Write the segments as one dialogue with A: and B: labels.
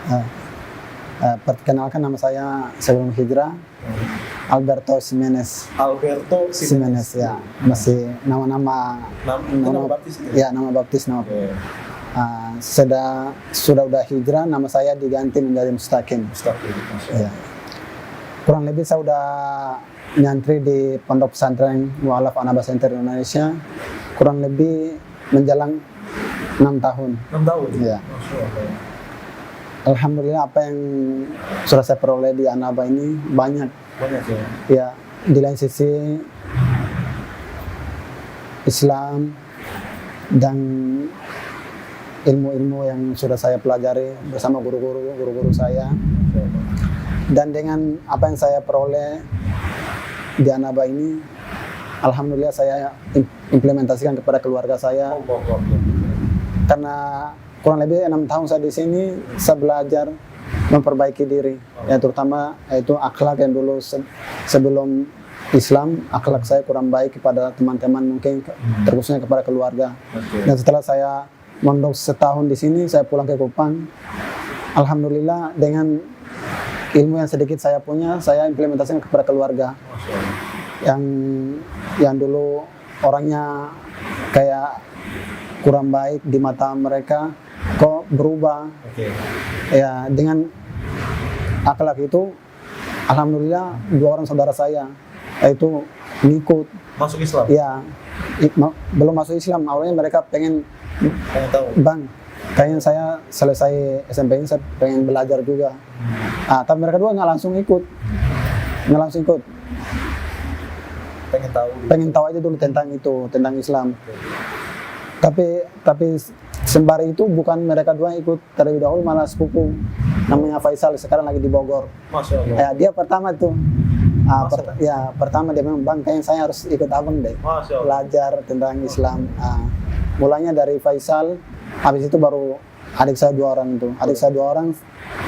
A: Uh, Perkenalkan, nama saya sebelum hijrah Alberto Ximenez.
B: Alberto
A: Ximenez, ya. Masih nama
B: baptis itu?
A: Ya, nama baptis. Sudah hijrah, nama saya diganti menjadi Mustaqim. Ya. Kurang lebih saya udah nyantri di Pondok Pesantren Mu'alaf Anaba Center Indonesia kurang lebih menjelang 6 tahun.
B: 6 tahun?
A: Ya. Alhamdulillah, apa yang sudah saya peroleh di Anaba ini banyak.
B: Banyak ya?
A: Ya, di lain sisi Islam dan ilmu-ilmu yang sudah saya pelajari bersama guru-guru saya. Dan dengan apa yang saya peroleh di Anaba ini, alhamdulillah saya implementasikan kepada keluarga saya. Karena kurang lebih 6 tahun saya di sini, saya belajar memperbaiki diri, ya terutama itu akhlak yang dulu sebelum Islam, akhlak saya kurang baik kepada teman-teman, mungkin terkhususnya kepada keluarga. Dan setelah saya mondok setahun di sini, saya pulang ke Kupang. Alhamdulillah, dengan ilmu yang sedikit saya punya, saya implementasikan kepada keluarga. Yang dulu orangnya kayak kurang baik di mata mereka, kok berubah. Ya, dengan akhlak itu, alhamdulillah 2 orang saudara saya itu ngikut
B: masuk Islam.
A: Ya, belum masuk Islam, awalnya mereka pengen
B: tahu,
A: Bang, kayaknya saya selesai SMP ini saya pengen belajar juga. Tapi mereka dua nggak langsung ikut. Pengen tahu aja dulu tentang Islam. Tapi sembari itu bukan mereka dua ikut terlebih dahulu, malah sepupu namanya Faisal, sekarang lagi di Bogor.
B: Masya Allah.
A: Ya, dia pertama tuh. Pertama dia bilang, Bang, kayaknya saya harus ikut abang deh, belajar tentang Islam. Mulanya dari Faisal, habis itu baru adik saya 2 orang itu. Adik saya 2 orang,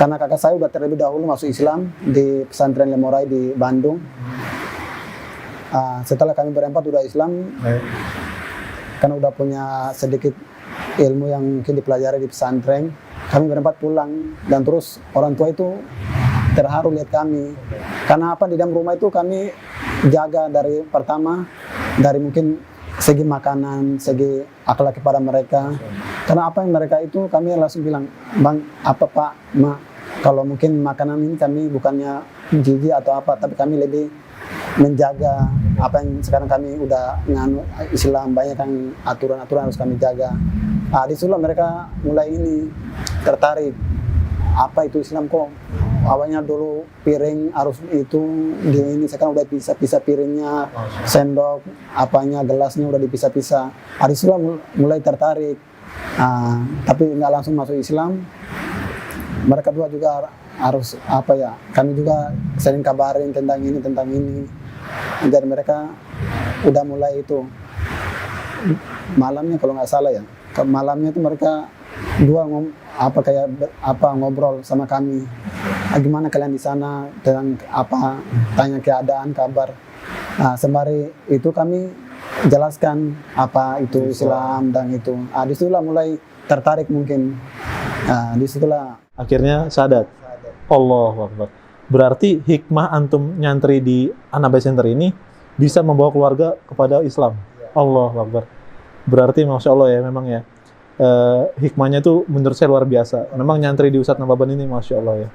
A: karena kakak saya udah terlebih dahulu masuk Islam di pesantren Lemorai di Bandung. Setelah kami berempat udah Islam, karena udah punya sedikit ilmu yang mungkin dipelajari di pesantren, kami berempat pulang. Dan terus orang tua itu terharu lihat kami. Karena apa, di dalam rumah itu kami jaga dari pertama, dari mungkin segi makanan, segi akhlak kepada mereka. Karena apa yang mereka itu, kami langsung bilang, Bang, apa Pak, Ma, kalau mungkin makanan ini kami bukannya jijik atau apa, tapi kami lebih menjaga apa yang sekarang kami udah nganu Islam, banyak kan aturan-aturan harus kami jaga. Di situ mereka mulai ini tertarik, apa itu Islam kok. Awalnya dulu piring harus itu di ini, sekarang udah pisah piringnya, sendok, apanya, gelasnya udah dipisah-pisah. Di situ mulai tertarik. Tapi nggak langsung masuk Islam. Mereka dua juga harus apa ya, kami juga sering kabarin tentang ini. Jadi mereka udah mulai itu malamnya, kalau nggak salah ya, malamnya itu mereka dua ngobrol sama kami. Gimana kalian di sana, tentang apa, tanya keadaan, kabar. Sembari itu kami jelaskan apa itu Islam dan itu. Disitulah mulai tertarik mungkin. Disitulah
B: akhirnya sadar. Allahu Akbar. Berarti hikmah antum nyantri di Anaba Center ini bisa membawa keluarga kepada Islam. Allahu Akbar. Berarti Masya Allah ya, memang ya. Hikmahnya itu menurut saya luar biasa. Memang nyantri di Ustadz Nababan ini Masya Allah ya.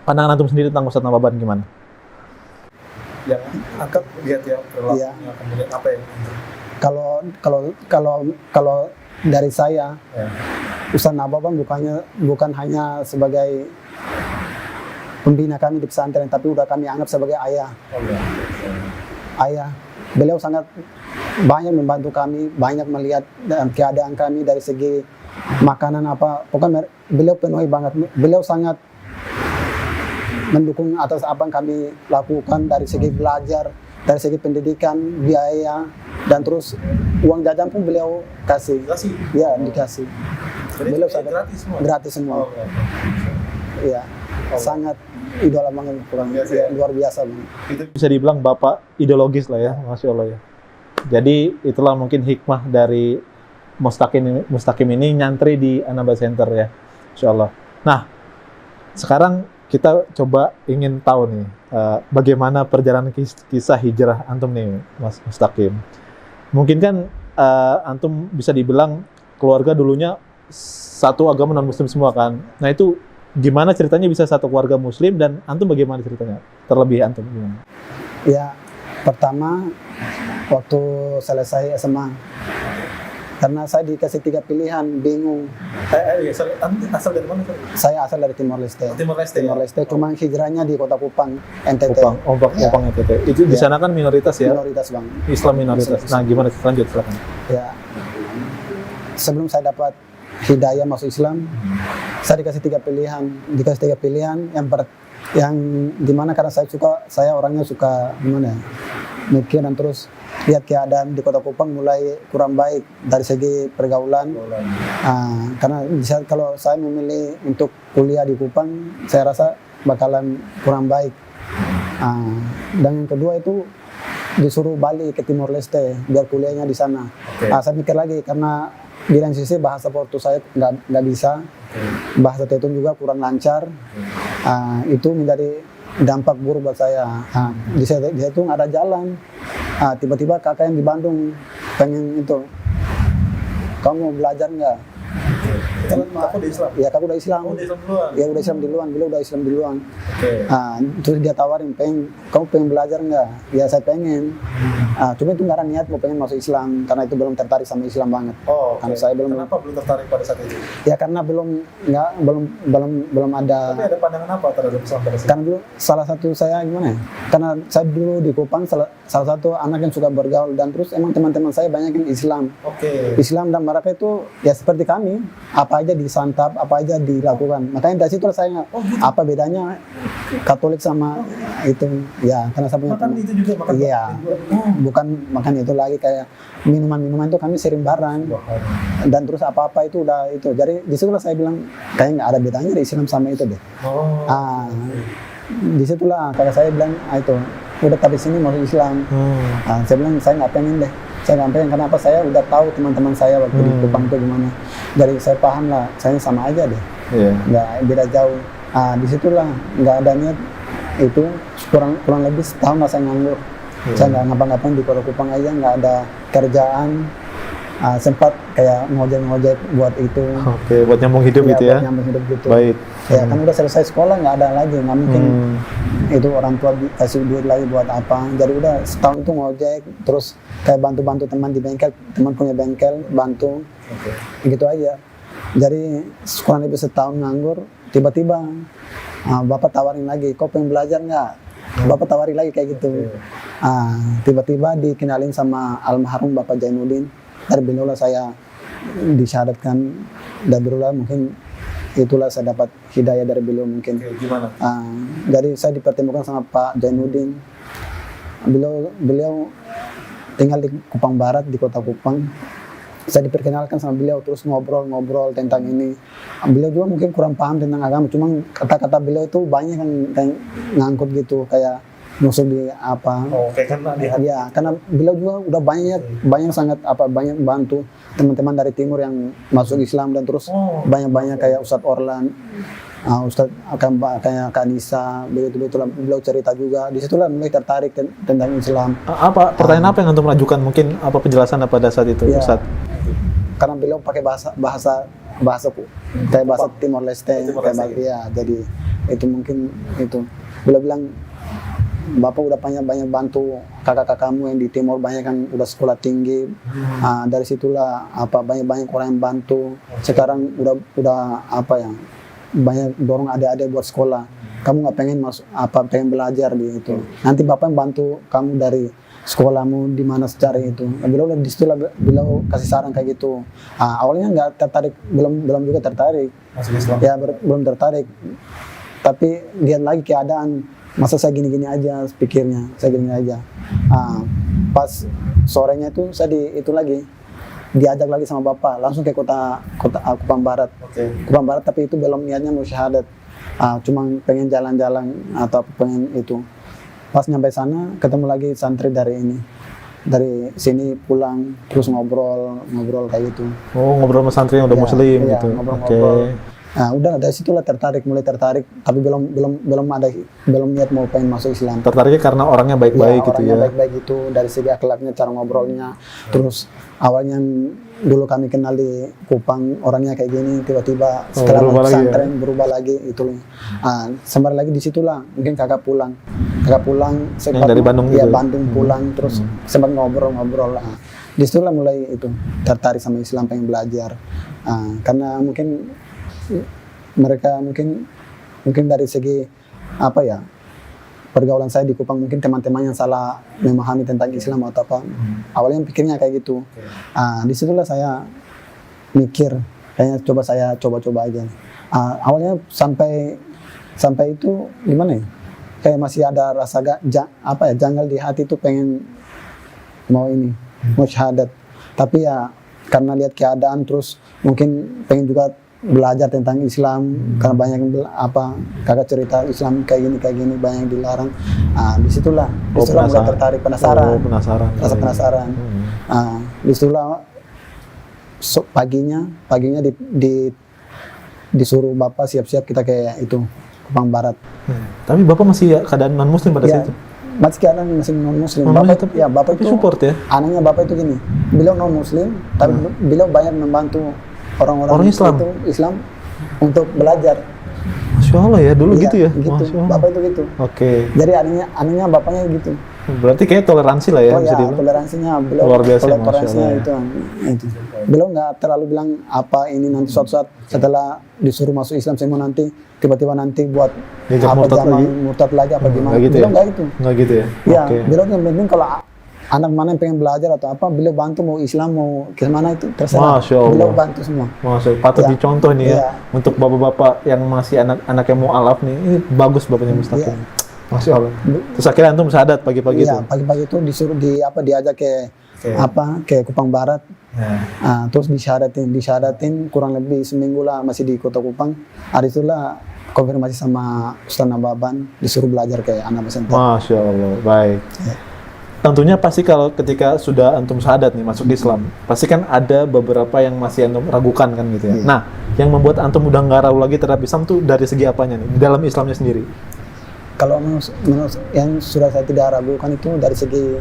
B: Pandangan antum sendiri tentang Ustadz Nababan gimana? Yang angkat lihat ya, perilakunya, kemudian apa yang
A: kalau dari saya, Ustadz Nababan bukan hanya sebagai pembina kami di pesantren, tapi udah kami anggap sebagai ayah. Ayah. Beliau sangat banyak membantu kami, banyak melihat keadaan kami dari segi makanan apa. Pokoknya beliau penuhi banget. Beliau sangat mendukung atas apa yang kami lakukan dari segi belajar, dari segi pendidikan, biaya, dan terus uang jajan pun beliau kasih. Ya, dikasih. Beliau sangat gratis semua. Iya, sangat idola banget, luar biasa banget.
B: Itu bisa dibilang bapak ideologis lah ya, Masya Allah ya. Jadi itulah mungkin hikmah dari Mustaqim ini nyantri di Anaba Center ya, Insya Allah. Nah, Sekarang kita coba ingin tahu nih, bagaimana perjalanan kisah hijrah antum nih, Mas Mustaqim. Mungkin kan antum bisa dibilang keluarga dulunya satu agama non-muslim semua kan. Nah itu gimana ceritanya bisa satu keluarga muslim dan antum bagaimana ceritanya? Terlebih antum gimana?
A: Ya, pertama waktu selesai SMA, karena saya dikasih 3 pilihan, bingung.
B: Asal dari mana?
A: Saya asal dari Timor Leste.
B: Timor Leste.
A: Timor Leste, cuma hijrahnya di Kota Kupang, NTT.
B: Kupang NTT. Itu di sana kan minoritas ya?
A: Minoritas, Bang.
B: Islam minoritas. Nah, gimana lanjut silakan.
A: Ya. Sebelum saya dapat hidayah masuk Islam, saya dikasih 3 pilihan. Yang dimana karena saya orangnya suka gimana ya, mikir dan terus lihat keadaan di Kota Kupang mulai kurang baik dari segi pergaulan. Karena kalau saya memilih untuk kuliah di Kupang, saya rasa bakalan kurang baik. Dan yang kedua itu disuruh balik ke Timor Leste biar kuliahnya di sana. Saya mikir lagi karena di lain sisi bahasa Portu saya nggak bisa, bahasa Tetun juga kurang lancar. Itu menjadi dampak buruk buat saya. Di situ nggak ada jalan. Tiba-tiba kakak yang di Bandung pengen itu, kamu mau belajar nggak?
B: Aku udah Islam.
A: Ya, aku udah Islam.
B: Udah Islam duluan.
A: Ya udah Islam duluan, beliau udah Islam duluan. Terus dia tawarin, kamu pengen belajar nggak? Ya saya pengen. Cuma itu nggak ada niat mau pengen masuk Islam karena itu belum tertarik sama Islam banget. Karena saya belum.
B: Kenapa belum tertarik pada saat itu?
A: Ya karena belum ada.
B: Tapi ada pandangan apa terhadap Islam pada saat itu?
A: Karena dulu salah satu saya gimana ya? Karena saya dulu di Kupang salah satu anak yang suka bergaul dan terus emang teman-teman saya banyak yang Islam. Islam dan mereka itu ya seperti kami, apa aja disantap, apa aja dilakukan. Makanya dari situ saya apa bedanya Katolik sama itu ya karena saya punya
B: makan itu juga makan.
A: Iya. Bukan makan itu lagi kayak minuman itu kami sering bareng. Dan terus apa-apa itu udah itu. Jadi disitulah saya bilang kayak nggak ada bedanya di Islam sama itu deh. Disitulah kalau saya bilang itu udah tapi sini mau Islam. Saya bilang saya nggak pengen deh. Saya nggak pengen kenapa saya udah tahu teman-teman saya waktu di Kupang itu gimana. Jadi saya paham lah, saya sama aja deh. Nggak beda jauh. Disitulah nggak ada niat itu kurang lebih setahun lah saya nganggur. Saya nggak ngapa-ngapain di Kota Kupang aja, nggak ada kerjaan. Sempat kayak ngojek buat itu.
B: Buat nyambung hidup gitu ya.
A: Buat nyambung hidup gitu.
B: Baik.
A: Ya kan udah selesai sekolah nggak ada lagi, nggak mungkin itu orang tua kasih duit lagi buat apa. Jadi udah setahun itu ngojek, terus kayak bantu-bantu teman di bengkel, teman punya bengkel bantu. Gitu aja. Jadi kurang lebih setahun nganggur, tiba-tiba bapak tawarin lagi, kau pengen belajar nggak? Bapak tawarin lagi kayak gitu. Tiba-tiba dikenalin sama almarhum Bapak Jainuddin. Dari beliau lah saya disyahadatkan, dan berulah mungkin itulah saya dapat hidayah dari beliau mungkin.
B: Gimana?
A: Jadi saya dipertemukan sama Pak Jainuddin. Beliau tinggal di Kupang Barat, di Kota Kupang. Saya diperkenalkan sama beliau, terus ngobrol tentang ini. Beliau juga mungkin kurang paham tentang agama, cuma kata-kata beliau itu banyak yang ngangkut gitu, kayak musuh di apa. Ya, karena beliau juga udah banyak sangat banyak bantu teman-teman dari timur yang masuk Islam dan terus banyak kayak Ustadz Orlan, Ustadz kayak Kanisa, beliau cerita juga. Disitulah mulai tertarik tentang Islam.
B: Pertanyaan apa yang antum ajukan? Mungkin apa penjelasan pada saat itu,
A: ya,
B: Ustadz?
A: Karena beliau pakai bahasa kayak bahasa Timor Leste, ya, jadi itu mungkin itu. Beliau bilang, Bapak udah banyak bantu kakak-kakakmu yang di timur, banyak yang udah sekolah tinggi. Dari situlah banyak orang yang bantu. Sekarang udah banyak dorong adik-adik buat sekolah. Kamu nggak pengen pengen belajar di itu. Nanti Bapak yang bantu kamu dari sekolahmu di mana secara itu. Beliau di situ beliau kasih saran kayak gitu. Awalnya nggak tertarik, belum juga tertarik.
B: Masuk Islam.
A: Ya belum tertarik. Tapi lihat lagi keadaan. Masa saya gini-gini aja pikirnya, saya gini aja. Pas sorenya itu saya diajak lagi sama bapak, langsung ke kota Kupang Barat. Kupang Barat, tapi itu belum niatnya mau syahadat. Cuma pengen jalan-jalan atau pengen itu. Pas nyampe sana ketemu lagi santri dari dari sini pulang terus ngobrol kayak gitu.
B: Ngobrol sama santri yang udah muslim gitu.
A: Ngobrol-ngobrol. Nah, udah dari situlah mulai tertarik, tapi belum niat mau pengen masuk Islam.
B: Tertariknya karena orangnya baik-baik gitu
A: orangnya
B: ya.
A: baik-baik itu, dari segi akhlaknya, cara ngobrolnya. Terus awalnya dulu kami kenal di Kupang, orangnya kayak gini, tiba-tiba setelah
B: berubah
A: masuk
B: lagi ya?
A: pesantren berubah lagi itu. Sembari lagi di situlah, mungkin kakak pulang sempat
B: dari Bandung
A: ya,
B: gitu?
A: Bandung pulang, terus sempat ngobrol-ngobrol. Di situlah mulai itu tertarik sama Islam, pengen belajar. Karena mungkin mereka mungkin dari segi apa ya, pergaulan saya di Kupang, mungkin teman-teman yang salah memahami tentang Islam atau apa. Awalnya pikirnya kayak gitu. Disitulah saya mikir, kayaknya saya coba-coba aja. Awalnya sampai itu gimana ya? Kayak masih ada rasa janggal di hati, tuh pengen mau syahadat. Tapi ya karena lihat keadaan, terus mungkin pengen juga belajar tentang Islam, karena banyak kakak cerita Islam kayak gini banyak yang dilarang. Disitulah mulai tertarik, penasaran. Rasa penasaran. Disitulah paginya disuruh bapak siap-siap kita kayak itu Kupang Barat.
B: Tapi bapak masih keadaan non muslim pada saat itu?
A: Masih keadaan masih non muslim. Bapak itu
B: support ya.
A: Anehnya bapak itu gini, beliau non muslim, tapi beliau banyak membantu orang-orang Islam untuk belajar.
B: Masya Allah ya, dulu gitu ya?
A: Gitu.
B: Masya Allah.
A: Bapak itu gitu.
B: Oke.
A: Jadi anehnya bapaknya gitu.
B: Berarti kayak toleransi lah ya, bisa dibilang.
A: Toleransinya beliau,
B: luar biasa,
A: toleransinya itu. Beliau nggak terlalu bilang apa ini nanti suatu saat setelah disuruh masuk Islam semua nanti tiba-tiba nanti buat murtad lagi apa gimana.
B: Gitu
A: beliau
B: ya?
A: nggak gitu.
B: Nggak gitu ya?
A: Iya, beliau yang penting kalau anak mana yang pengen belajar atau apa, beliau bantu, mau Islam mau ke mana itu terserah.
B: Masya Allah.
A: Beliau bantu semua.
B: Masya Allah. Patut dicontoh nih ya. Untuk bapak-bapak yang masih anak yang mau alaf nih, ini bagus bapaknya Mustaqim. Masya Allah. Terus akhirnya antum syahadat pagi-pagi itu?
A: Iya, pagi-pagi itu disuruh diajak ke Kupang Barat. Terus disyahadatin kurang lebih seminggu lah, masih di kota Kupang. Hari itulah konfirmasi sama Ustaz Nababan, disuruh belajar ke anak pesantren.
B: Masya Allah, baik.
A: Ya.
B: Tentunya pasti kalau ketika sudah antum syahadat nih masuk Islam, pasti kan ada beberapa yang masih antum ragukan kan gitu ya.
A: Iya.
B: Nah, yang membuat antum udah nggak ragu lagi terhadap Islam tuh dari segi apanya nih? Di dalam Islamnya sendiri?
A: Kalau menurut yang sudah saya tidak ragukan itu dari segi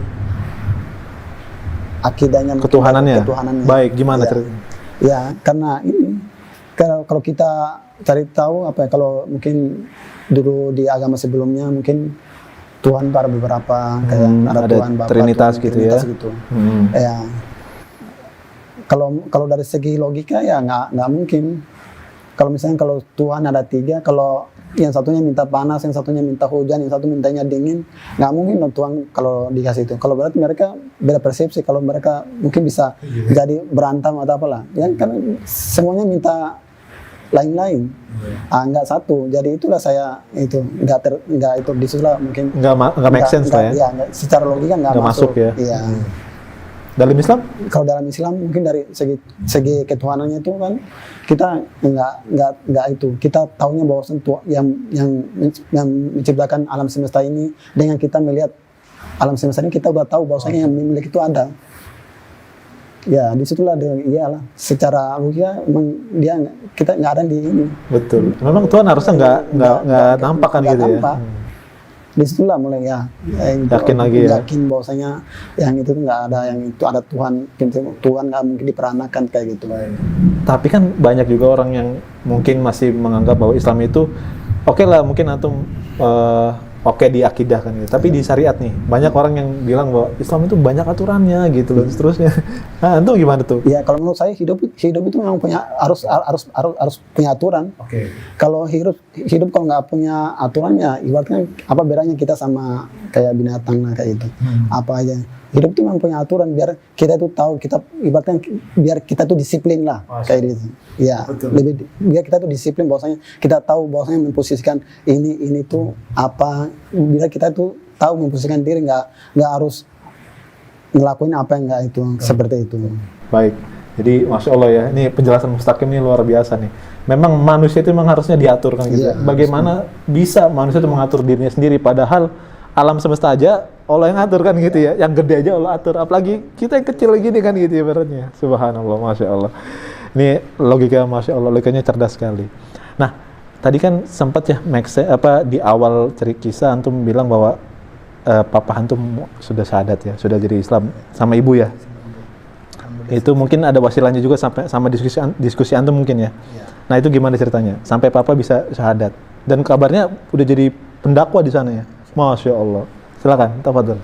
A: akidahnya,
B: ketuhanannya. Baik, gimana ceritanya?
A: Ya, karena ini kalau kita cari tahu kalau mungkin dulu di agama sebelumnya mungkin Tuhan ada beberapa, kayak ada Tuhan Bapa,
B: Trinitas
A: Tuhan,
B: gitu
A: Trinitas
B: ya.
A: Gitu. Ya. Kalau dari segi logika ya nggak mungkin. Kalau misalnya kalau Tuhan ada 3, kalau yang satunya minta panas, yang satunya minta hujan, yang satu mintanya dingin, nggak mungkin dong Tuhan kalau dikasih itu. Kalau berarti mereka beda persepsi, kalau mereka mungkin bisa jadi berantem atau apalah. Ya kan semuanya minta lain-lain, nggak satu. Jadi itulah saya itu nggak itu disitulah mungkin
B: nggak make sense lah ya.
A: Iya, secara logika nggak masuk
B: ya.
A: Iya.
B: Dalam Islam?
A: Kalau dalam Islam mungkin dari segi ketuhanannya itu kan kita nggak itu. Kita tahunya bahwa yang menciptakan alam semesta ini, dengan kita melihat alam semesta ini kita udah tahu bahwasanya yang memiliki itu ada. Ya disitulah iyalah secara logika kita nggak ada di ini.
B: Betul. Memang Tuhan harusnya nggak nampak kan gitu ya.
A: Disitulah mulai
B: yakin lagi ya.
A: Yakin bahwasanya yang itu nggak ada, yang itu ada Tuhan nggak mungkin diperanakan kayak gitu.
B: Tapi kan banyak juga orang yang mungkin masih menganggap bahwa Islam itu oke lah, mungkin antum oke di akidah kan gitu. Tapi di syariat nih banyak orang yang bilang bahwa Islam itu banyak aturannya gitu loh, seterusnya. Nah, antum gimana tuh?
A: Ya kalau menurut saya hidup itu memang harus punya aturan. Kalau hidup kalau nggak punya aturannya, ibaratnya apa bedanya kita sama kayak binatang lah kayak itu. Apa aja. Hidup itu memang punya aturan biar kita itu tahu, kita ibaratnya biar kita tuh disiplin lah kayak gitu. Ya, biar kita tuh disiplin bahwasanya kita tahu bahwasanya memposisikan ini tuh apa, biar kita tuh tahu memposisikan diri, nggak harus ngelakuin apa yang nggak itu seperti itu.
B: Baik. Jadi Masya Allah ya, ini penjelasan Mustaqim ini luar biasa nih. Memang manusia itu memang harusnya diatur kan gitu. Bagaimana bisa manusia itu mengatur dirinya sendiri, padahal alam semesta aja Allah yang atur kan gitu ya, yang gede aja Allah atur, apalagi kita yang kecil gini kan gitu ya ibaratnya. Subhanallah, Masya Allah. Ini logika Masya Allah, logikanya cerdas sekali. Nah, tadi kan sempat ya di awal cerita kisah antum bilang bahwa papa antum sudah syahadat ya, sudah jadi Islam sama ibu ya. Itu mungkin ada wasilahnya juga sampai sama diskusi antum mungkin ya. Nah, itu gimana ceritanya? Sampai papa bisa syahadat. Dan kabarnya udah jadi pendakwa di sana ya. Masya Allah. Silakan, tafadhol.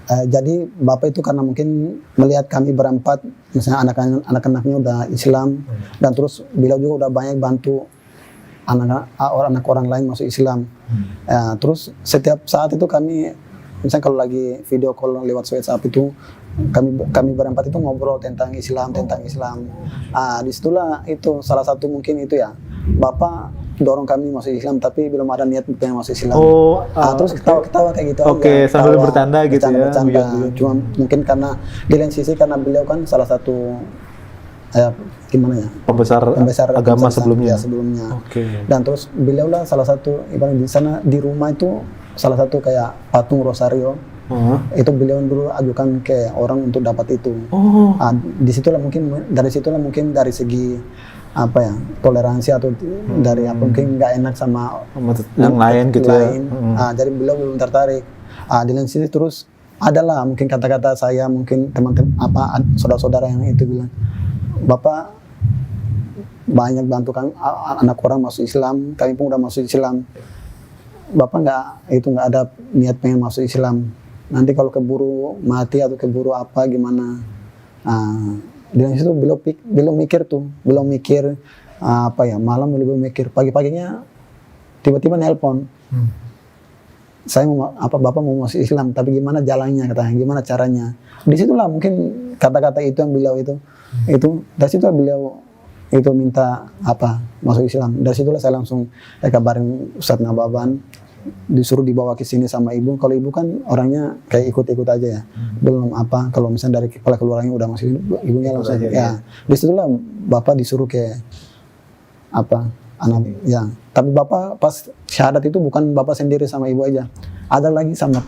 A: Jadi bapak itu karena mungkin melihat kami berempat, misalnya anak-anaknya udah Islam, dan terus beliau juga udah banyak bantu anak orang lain masuk Islam. Terus setiap saat itu kami, misalnya kalau lagi video call lewat WhatsApp itu, kami berempat itu ngobrol tentang Islam. Disitulah itu salah satu mungkin itu ya, bapak dorong kami masuk Islam tapi belum ada niat pengen masuk Islam. Terus ketawa-ketawa kayak gitu
B: aja. Sambil bercanda gitu ya.
A: Bercanda. Cuma mungkin karena di lain sisi karena beliau kan salah satu gimana ya? Pembesar
B: agama sebelumnya.
A: Dan terus beliau lah salah satu ibaratnya di sana di rumah itu salah satu kayak patung rosario. Itu beliau dulu ajukan ke orang untuk dapat itu. Disitulah mungkin dari segi apa ya, toleransi atau dari apa mungkin nggak enak sama
B: yang lain gitu ya.
A: Jadi beliau belum tertarik. Di lain sisi terus adalah mungkin kata-kata saya, mungkin teman-teman saudara-saudara yang itu bilang, bapak banyak bantu kan anak orang masuk Islam, kami pun udah masuk Islam. Bapak nggak ada niat pengen masuk Islam. Nanti kalau keburu mati atau keburu apa gimana? Di situ belum mikir apa ya, malam belum mikir, pagi-paginya tiba-tiba nelpon. Saya bapak mau masuk Islam, tapi gimana jalannya katanya, gimana caranya. Disitulah mungkin kata-kata itu yang beliau itu dari situ beliau itu minta masuk Islam. Dari situlah saya langsung kabarin Ustadz Nababan, disuruh dibawa ke sini sama ibu. Kalau ibu kan orangnya kayak ikut-ikut aja ya, belum kalau misalnya dari kepala keluarganya udah masuk, ibunya langsung ya. Disitulah bapak disuruh ke anak ya. Tapi bapak pas syahadat itu bukan bapak sendiri sama ibu aja, ada lagi sama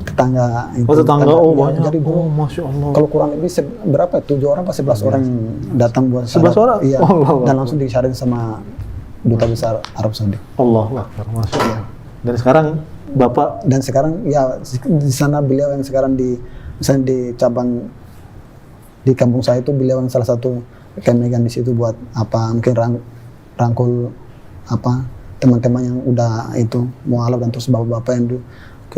A: tetangga.
B: Tetangga banyak.
A: Jadi
B: Masya Allah.
A: Kalau kurang lebih berapa? 7 orang pas 11 orang datang buat
B: 11 orang?
A: Iya. Dan langsung disyahadatin sama Duta Besar Arab Saudi.
B: Allahu Akbar, Masya Allah. Dan sekarang bapak
A: ya di sana beliau yang sekarang misalnya di cabang di kampung saya itu beliau yang salah satu megang di situ buat mungkin rangkul teman-teman yang udah itu mualaf, dan terus bapak-bapak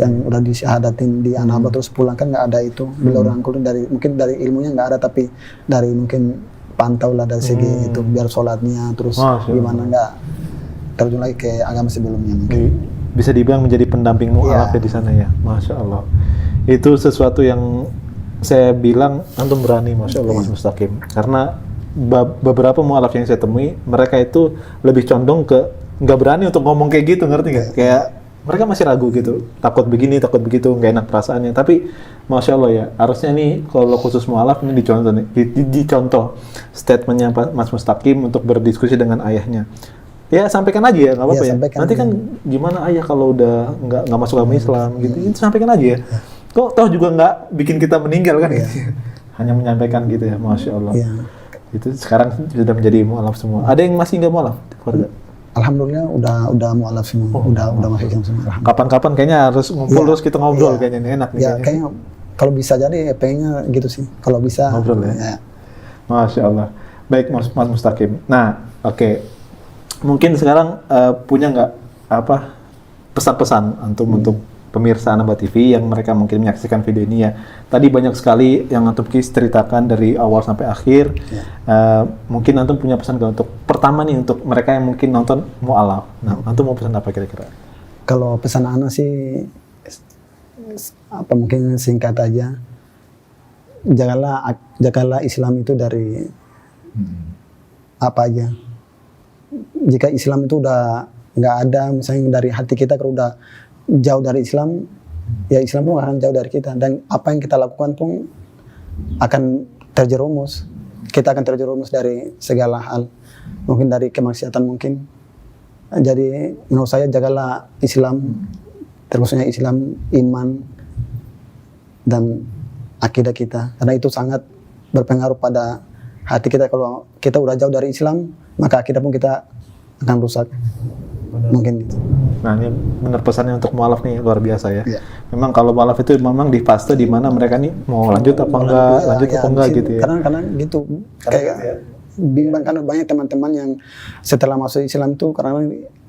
A: yang udah disyahadatin di Anaba terus pulang kan nggak ada itu, beliau rangkul mungkin dari ilmunya nggak ada, tapi dari mungkin pantau lah dari segi itu biar sholatnya terus gimana nggak terjun lagi ke agama sebelumnya mungkin.
B: Bisa dibilang menjadi pendamping mu'alaf ya di sana ya. Masya Allah. Itu sesuatu yang saya bilang antum berani, Masya Allah Mas Mustaqim. Karena beberapa mu'alaf yang saya temui, mereka itu lebih condong ke nggak berani untuk ngomong kayak gitu, ngerti nggak? Kayak mereka masih ragu gitu, takut begini, takut begitu, nggak enak perasaannya. Tapi Masya Allah ya, harusnya nih kalau khusus mu'alaf ini dicontoh statementnya Mas Mustaqim untuk berdiskusi dengan ayahnya. Ya sampaikan aja ya, nggak apa-apa ya. Nanti kan gimana ayah kalau udah nggak masuk agama Islam gitu, itu sampaikan aja ya. Kok toh juga nggak bikin kita meninggal kan gitu. Hanya menyampaikan gitu ya, Masya Allah. Itu sekarang sudah menjadi mu'alaf semua. Ada yang masih nggak mu'alaf keluarga?
A: Alhamdulillah udah mu'alaf semua, udah masuk Islam semua.
B: Kapan-kapan kayaknya harus ngumpul terus kita ngobrol kayaknya nih, enak nih.
A: Ya kayaknya kalau bisa jadi pengennya gitu sih, kalau bisa.
B: Ngobrol ya. Masya Allah. Baik Mas Mustaqim. Nah, oke. Mungkin sekarang punya nggak pesan-pesan untuk pemirsa Anaba TV yang mereka mungkin menyaksikan video ini ya. Tadi banyak sekali yang antum ceritakan dari awal sampai akhir. Mungkin antum punya pesan untuk pertama nih untuk mereka yang mungkin nonton mu'alaf. Nah, antum mau pesan apa kira-kira?
A: Kalau pesan ana sih mungkin singkat aja. Jagalah Islam itu dari apa aja. Jika Islam itu udah nggak ada, misalnya dari hati kita kalau udah jauh dari Islam, ya Islam pun akan jauh dari kita, dan apa yang kita lakukan pun akan terjerumus. Kita akan terjerumus dari segala hal, mungkin dari kemaksiatan mungkin. Jadi menurut saya jagalah Islam, terkhususnya Islam, iman dan akidah kita, karena itu sangat berpengaruh pada hati kita. Kalau kita udah jauh dari Islam, maka akidah pun kita akan rusak. Mungkin itu.
B: Nah ini benar pesannya untuk mualaf nih luar biasa ya.
A: Iya.
B: Memang kalau mualaf itu memang di fase di mana mereka nih mau lanjut apa enggak, lanjut apa enggak gitu ya.
A: Karena gitu kayak bimbang, karena banyak teman-teman yang setelah masuk Islam itu karena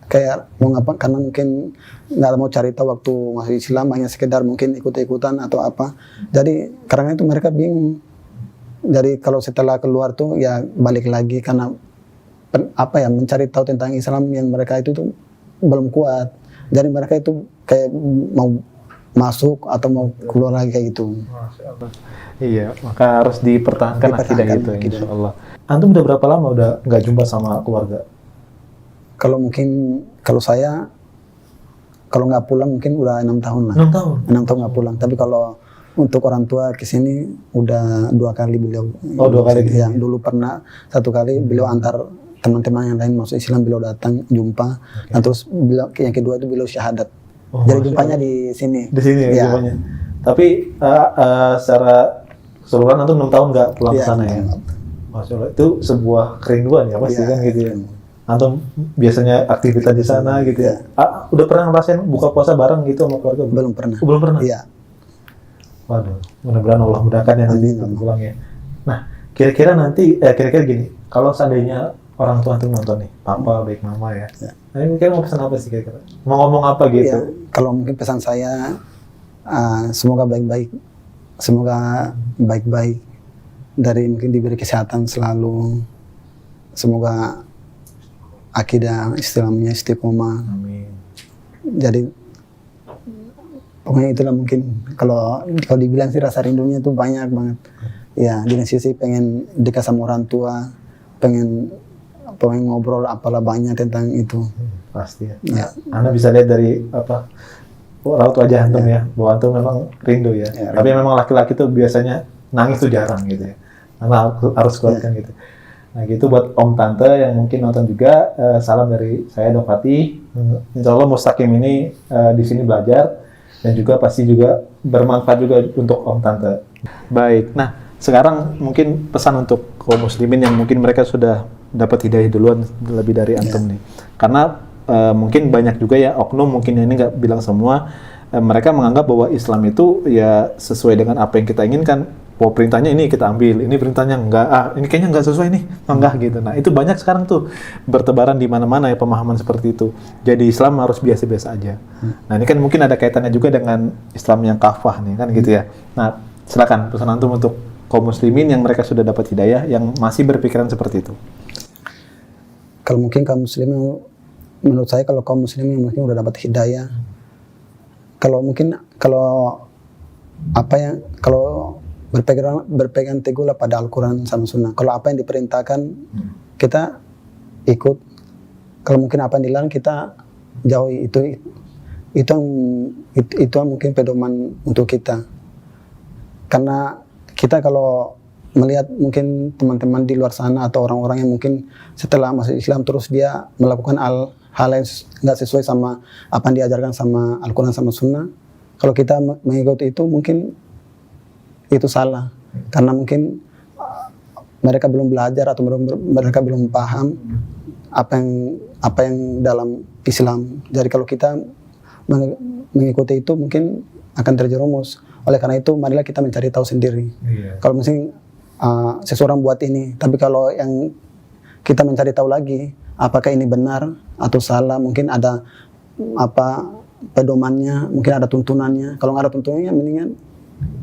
A: kayak mau ngapa, karena mungkin nggak mau cari tahu waktu masuk Islam, hanya sekedar mungkin ikut-ikutan atau apa. Jadi karena itu mereka bingung. Jadi kalau setelah keluar tuh ya balik lagi karena mencari tahu tentang Islam yang mereka itu tuh belum kuat. Jadi mereka itu kayak mau masuk atau mau keluar lagi kayak gitu.
B: Iya, maka harus dipertahankan akidah itu, insya Allah. Antum udah berapa lama udah nggak jumpa sama keluarga?
A: Kalau saya nggak pulang mungkin udah 6 tahun lah.
B: 6 tahun?
A: 6 tahun nggak pulang. Tapi kalau untuk orang tua kesini udah 2 kali beliau.
B: Oh, 2 kali.
A: Ya, dulu pernah 1 kali beliau antar teman-teman yang lain masuk Islam, beliau datang jumpa. Okay. Dan terus beliau, yang kedua itu beliau syahadat.
B: Oh,
A: jadi jumpanya di sini.
B: Di sini
A: ya.
B: Jumpanya. Tapi secara keseluruhan antum 6 tahun nggak pulang ke sana ya? Masya Allah, itu sebuah kerinduan ya pasti kan gitu ya. Antum biasanya aktivitas di sana gitu ya. Udah pernah ngerasain buka puasa bareng gitu sama keluarga?
A: Belum pernah.
B: Belum pernah?
A: Iya.
B: Waduh, mudah-mudahan Allah mudahkan ya nanti pulang ya. Nah, kira-kira gini, kalau seandainya orang tua antum nonton nih, papa baik mama ya. Nah, ini kira mau pesan apa sih kira-kira? Mau ngomong apa gitu?
A: Ya, kalau mungkin pesan saya semoga baik-baik, semoga baik-baik, dari mungkin diberi kesehatan selalu, semoga akidah Islamnya istiqomah.
B: Amin.
A: Jadi pokoknya itulah mungkin kalau dibilang sih rasa rindunya itu banyak banget. Ya, di sisi pengen dekat sama orang tua, pengen ngobrol apalah banyak tentang itu.
B: Pasti ya.
A: Ya.
B: Anda bisa lihat dari raut wajah antum ya, bahwa antum memang rindu ya. Tapi memang laki-laki tuh biasanya nangis tuh jarang gitu ya. Karena harus kuatkan gitu. Nah gitu buat om tante yang mungkin nonton juga, salam dari saya Dok Fatih. Insya Allah Mustaqim ini di sini belajar dan juga pasti juga bermanfaat juga untuk om tante. Baik, nah sekarang mungkin pesan untuk kaum muslimin yang mungkin mereka sudah dapat hidayah duluan lebih dari antum nih. Karena mungkin banyak juga ya oknum, mungkin ini nggak bilang semua, mereka menganggap bahwa Islam itu ya sesuai dengan apa yang kita inginkan. Oh perintahnya ini kita ambil, ini perintahnya enggak, ini kayaknya enggak sesuai nih, enggak gitu. Nah itu banyak sekarang tuh bertebaran di mana-mana ya pemahaman seperti itu. Jadi Islam harus biasa-biasa aja. Nah ini kan mungkin ada kaitannya juga dengan Islam yang kafah nih kan gitu ya. Nah silakan pesan antum untuk kaum muslimin yang mereka sudah dapat hidayah, yang masih berpikiran seperti itu.
A: Kalau mungkin kaum muslimin, menurut saya kalau kaum muslimin yang mungkin udah dapat hidayah, kalau berpegang teguhlah pada Al-Quran sama Sunnah. Kalau apa yang diperintahkan kita ikut, kalau mungkin apa yang dilarang kita jauhi. Itu mungkin pedoman untuk kita. Karena kita kalau melihat mungkin teman-teman di luar sana atau orang-orang yang mungkin setelah masuk Islam terus dia melakukan hal yang nggak sesuai sama apa yang diajarkan sama Al-Quran sama Sunnah, kalau kita mengikuti itu mungkin itu salah, karena mungkin mereka belum belajar atau mereka belum paham apa yang dalam Islam. Jadi kalau kita mengikuti itu mungkin akan terjerumus. Oleh karena itu marilah kita mencari tahu sendiri. Kalau mungkin seseorang buat ini, tapi kalau yang kita mencari tahu lagi apakah ini benar atau salah, mungkin ada pedomannya, mungkin ada tuntunannya. Kalau nggak ada tuntunannya mendingan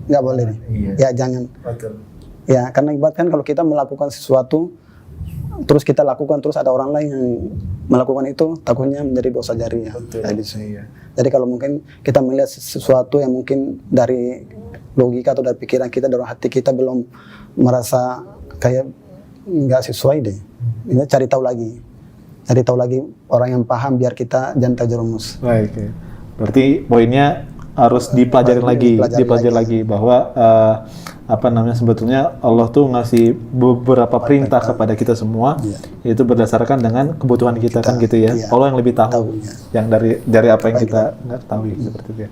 A: nggak boleh nih. Ya jangan. Betul. Ya karena ibaratkan kalau kita melakukan sesuatu terus kita lakukan terus ada orang lain yang melakukan itu, takutnya menjadi dosa jariah. Jadi kalau mungkin kita melihat sesuatu yang mungkin dari logika atau dari pikiran kita, dari hati kita belum merasa kayak nggak sesuai deh, ini cari tahu lagi orang yang paham biar kita jangan terjerumus.
B: Baik, berarti poinnya harus dipelajari lagi bahwa sebetulnya Allah tuh ngasih beberapa perintah kepada kita semua, itu berdasarkan dengan kebutuhan kita kan gitu ya. Allah yang lebih tahu yang dari apa yang kita nggak tahu seperti itu ya.